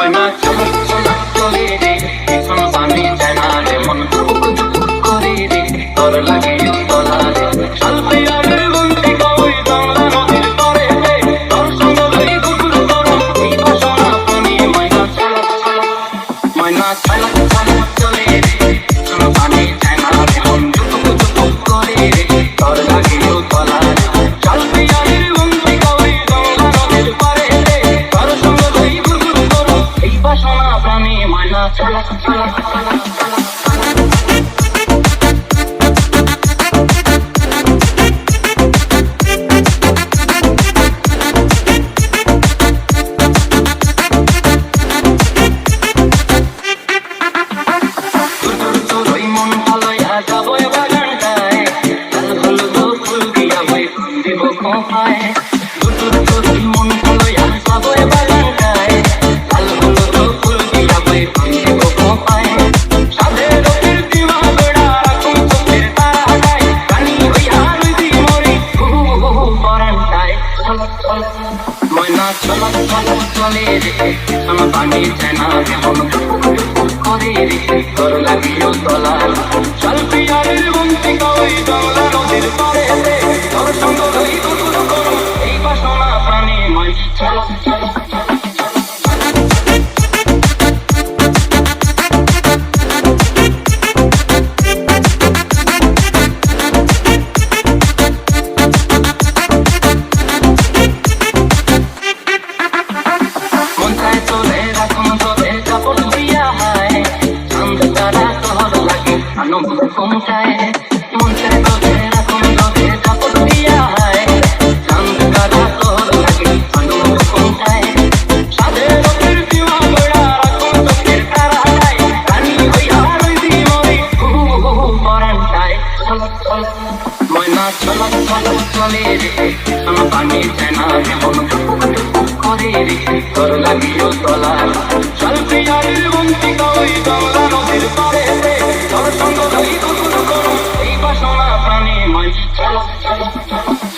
ময়না চলো চলো চলে রে পিছন পানি যায় না রে মন টুকুক টুকুক করে রে তোর লাগে তলা রে সালপে আর বন্তি কই বাংলা নদীর পারে রে তোর সঙ্গ লই কুকুর করো এই বাসনা পানি ময়না চলো চলো ময়না চলো চলো চলে রে পিছন পানি যায় না রে মন টুকুক টুকুক করে রে তোর লাগে তলা রে সালপে আর বন্তি কই বাংলা নদীর পারে রে তোর সঙ্গ লই কুকুর করো এই বাসনা পানি ময়না চলো চলো চলো ময়না চলো চলো চলে রে পিছন পানি যায় না রে মন টুকুক টুকুক করে রে তোর লাগিও তলা চল পিয়ারের বন্তি কই বাংলা নদীর পারে রে তোর সঙ্গ লই কুকুর করো এই বাসনা প্রাণী ময় চলো চলো চলো ময়না চলো চলো চলে রে পিছন পানি যায় না রে মন টুকুক টুকুক করে রে তোর লাগিও তলা চল পিয়ারের বন্তি কই বাংলা নদীর পারে রে তোর সঙ্গ লই কুকুর করো এই বাসনা প্রাণী ময় চলো চলো চলো